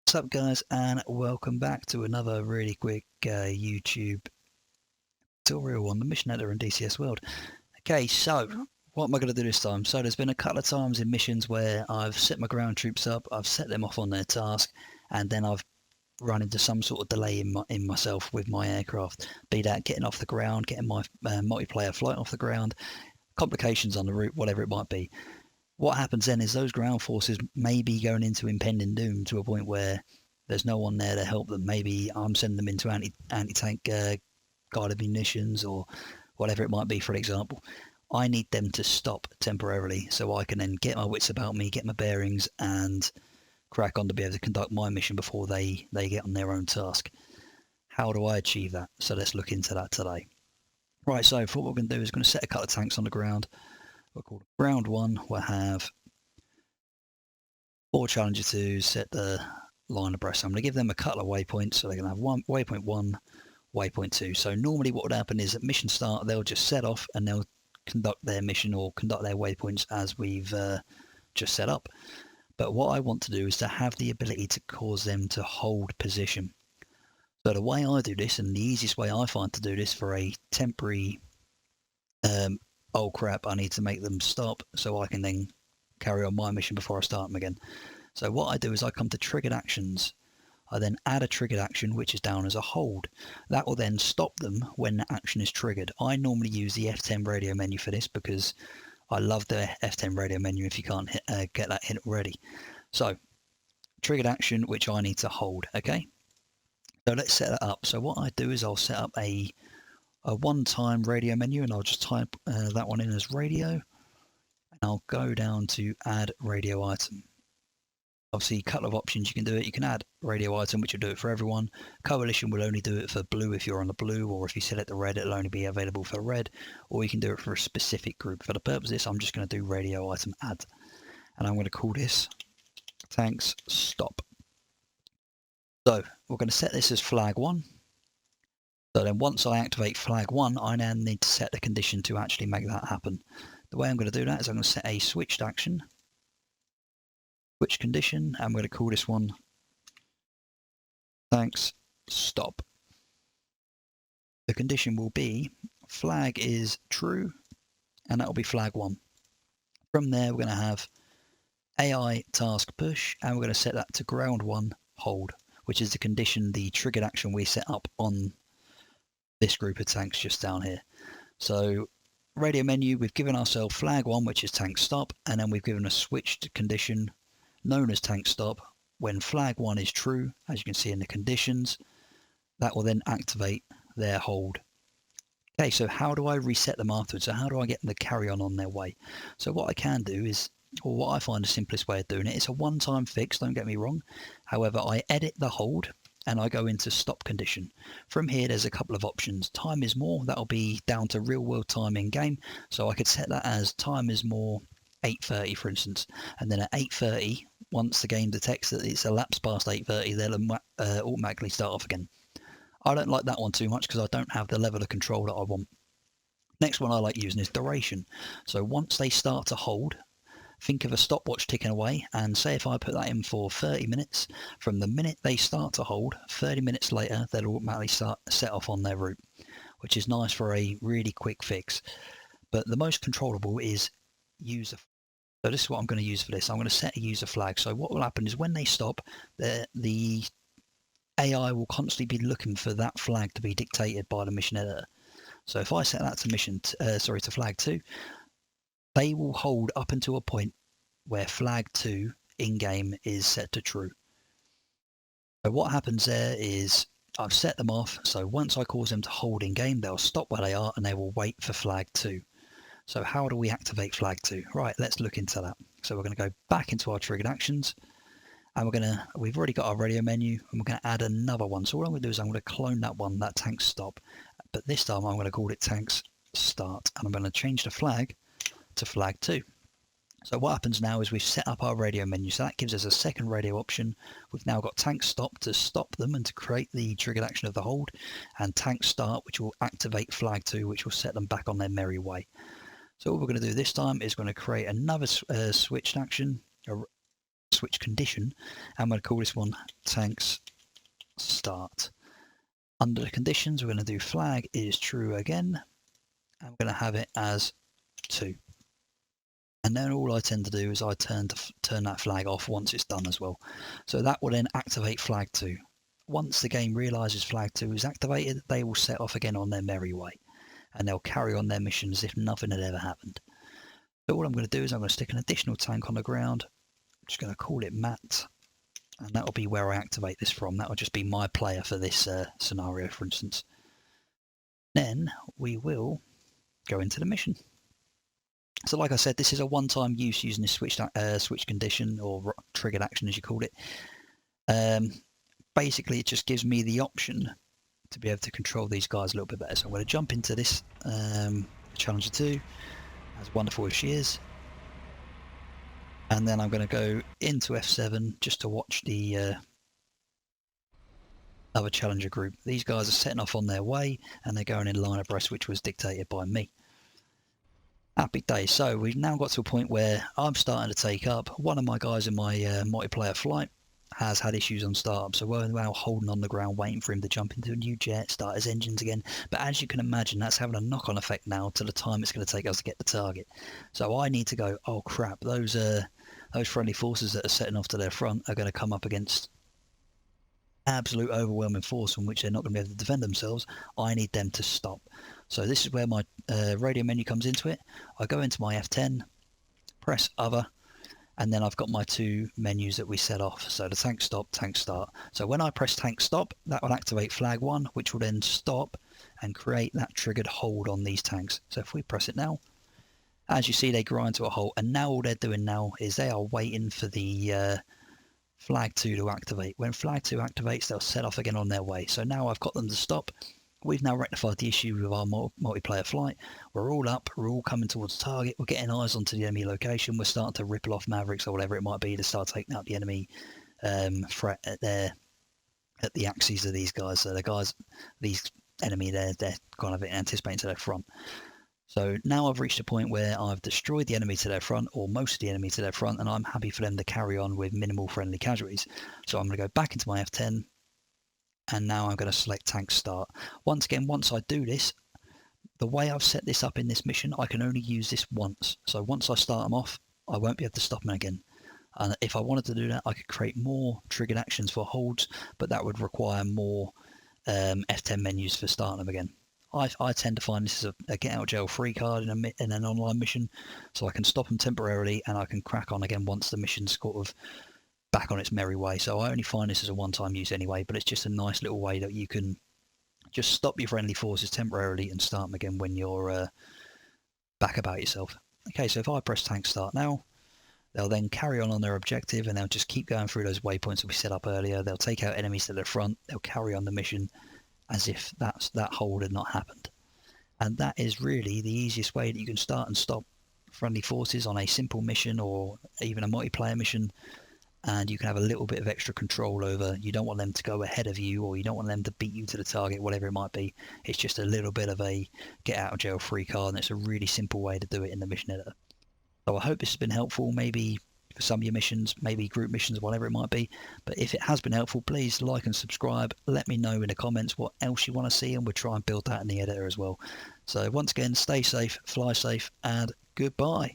What's up, guys, and welcome back to another really quick YouTube tutorial on the mission editor in DCS World. Okay, so what am I going to do this time? So there's been a couple of times in missions where I've set my ground troops up, I've set them off on their task, and then I've run into some sort of delay in myself with my aircraft, be that getting off the ground, getting my multiplayer flight off the ground, complications on the route, whatever it might be. What happens then is those ground forces may be going into impending doom to a point where there's no one there to help them. Maybe I'm sending them into anti-tank guided munitions or whatever it might be, for example. I need them to stop temporarily so I can then get my wits about me, get my bearings, and crack on to be able to conduct my mission before they get on their own task. How do I achieve that? So let's look into that today. Right, so for what we're going to do is going to set a couple of tanks on the ground. We'll call it round one. We'll have 4 Challenger 2s set the line abreast. I'm going to give them a couple of waypoints, so they're going to have waypoint 1, waypoint 2. So normally what would happen is at mission start they'll just set off and they'll conduct their mission or conduct their waypoints as we've just set up. But what I want to do is to have the ability to cause them to hold position. So the way I do this, and the easiest way I find to do this for a temporary oh crap, I need to make them stop so I can then carry on my mission before I start them again. So what I do is I come to triggered actions. I then add a triggered action which is down as a hold. That will then stop them when the action is triggered. I normally use the F10 radio menu for this because I love the F10 radio menu if you can't get that hit already. So triggered action which I need to hold. Okay, so let's set that up. So what I do is I'll set up a one-time radio menu, and I'll just type that one in as radio, and I'll go down to add radio item. Obviously a couple of options you can do it. You can add radio item, which will do it for everyone. Coalition will only do it for blue if you're on the blue, or if you select the red it'll only be available for red, or you can do it for a specific group. For the purpose of this I'm just going to do radio item add, and I'm going to call this tanks stop. So we're going to set this as flag 1. So then once I activate flag 1, I now need to set the condition to actually make that happen. The way I'm going to do that is I'm going to set a switched action, switch condition, and I'm going to call this one tanks stop. The condition will be flag is true, and that will be flag 1. From there we're going to have AI task push, and we're going to set that to ground 1 hold, which is the condition, the triggered action we set up on this group of tanks just down here. So radio menu, we've given ourselves flag 1, which is tank stop, and then we've given a switched condition known as tank stop. When flag 1 is true, as you can see in the conditions, that will then activate their hold. Okay, so how do I reset them afterwards? So how do I get them to carry on their way? So what I can do is, or what I find the simplest way of doing it, it's a one-time fix, don't get me wrong. However, I edit the hold and I go into stop condition. From here there's a couple of options. Time is more, that'll be down to real world time in game, so I could set that as time is more 8:30 for instance, and then at 8:30 once the game detects that it's elapsed past 8:30 they'll automatically start off again. I don't like that one too much because I don't have the level of control that I want. Next one I like using is duration. So once they start to hold, think of a stopwatch ticking away, and say if I put that in for 30 minutes, from the minute they start to hold, 30 minutes later they'll automatically set off on their route, which is nice for a really quick fix. But the most controllable is user. So this is what I'm going to use for this. I'm going to set a user flag. So what will happen is when they stop, the AI will constantly be looking for that flag to be dictated by the mission editor. So if I set that to to flag 2, they will hold up until a point where flag 2 in-game is set to true. So what happens there is I've set them off, so once I cause them to hold in-game, they'll stop where they are and they will wait for flag 2. So how do we activate flag 2? Right, let's look into that. So we're going to go back into our triggered actions, and we've already got our radio menu, and we're going to add another one. So what I'm going to do is I'm going to clone that one, that tank stop, but this time I'm going to call it tanks start, and I'm going to change the flag to flag 2. So what happens now is we've set up our radio menu, so that gives us a second radio option. We've now got tank stop to stop them and to create the triggered action of the hold, and tank start, which will activate flag 2, which will set them back on their merry way. So what we're going to do this time is going to create another switched action, switch condition. I'm going to call this one tanks start. Under the conditions, we're going to do flag is true again. I'm going to have it as 2. And then all I tend to do is I turn that flag off once it's done as well. So that will then activate flag 2. Once the game realizes flag 2 is activated, they will set off again on their merry way. And they'll carry on their mission as if nothing had ever happened. So all I'm going to do is I'm going to stick an additional tank on the ground. I'm just going to call it Matt. And that will be where I activate this from. That will just be my player for this scenario, for instance. Then we will go into the mission. So like I said, this is a one-time use using this switch condition, or triggered action as you called it. Basically, it just gives me the option to be able to control these guys a little bit better. So I'm going to jump into this Challenger 2, as wonderful as she is. And then I'm going to go into F7 just to watch the other Challenger group. These guys are setting off on their way, and they're going in line abreast, which was dictated by me. Happy days. So we've now got to a point where I'm starting to take up. One of my guys in my multiplayer flight has had issues on startup, so we're now holding on the ground waiting for him to jump into a new jet, start his engines again. But as you can imagine, that's having a knock-on effect now to the time it's going to take us to get the target. So I need to go, oh crap, those friendly forces that are setting off to their front are going to come up against absolute overwhelming force from which they're not going to be able to defend themselves. I need them to stop. So this is where my radio menu comes into it. I go into my F10, press other, and then I've got my 2 menus that we set off. So the tank stop, tank start. So when I press tank stop, that will activate flag 1, which will then stop and create that triggered hold on these tanks. So if we press it now, as you see, they grind to a halt, and now all they're doing now is they are waiting for the flag 2 to activate. When flag 2 activates, they'll set off again on their way. So now I've got them to stop. We've now rectified the issue with our multiplayer flight. We're all up, we're all coming towards the target, we're getting eyes onto the enemy location, we're starting to ripple off Mavericks or whatever it might be to start taking out the enemy threat at the axes of these guys. So the guys, these enemy, they're kind of anticipating to their front. So now I've reached a point where I've destroyed the enemy to their front, or most of the enemy to their front, and I'm happy for them to carry on with minimal friendly casualties. So I'm going to go back into my F10, and now I'm going to select tank start. Once again, once I do this, the way I've set this up in this mission, I can only use this once. So once I start them off, I won't be able to stop them again. And if I wanted to do that, I could create more triggered actions for holds, but that would require more F10 menus for starting them again. I tend to find this is a get out of jail free card in an online mission, so I can stop them temporarily and I can crack on again once the mission's sort of back on its merry way. So I only find this as a one-time use anyway, but it's just a nice little way that you can just stop your friendly forces temporarily and start them again when you're back about yourself. Okay, so if I press tank start now, they'll then carry on their objective, and they'll just keep going through those waypoints that we set up earlier. They'll take out enemies to their front, they'll carry on the mission as if that hold had not happened. And that is really the easiest way that you can start and stop friendly forces on a simple mission or even a multiplayer mission, and you can have a little bit of extra control over. You don't want them to go ahead of you, or you don't want them to beat you to the target, whatever it might be. It's just a little bit of a get out of jail free card, and it's a really simple way to do it in the mission editor. So I hope this has been helpful, maybe for some of your missions, maybe group missions, whatever it might be. But if it has been helpful, please like and subscribe. Let me know in the comments what else you want to see, and we'll try and build that in the editor as well. So once again, stay safe, fly safe, and goodbye.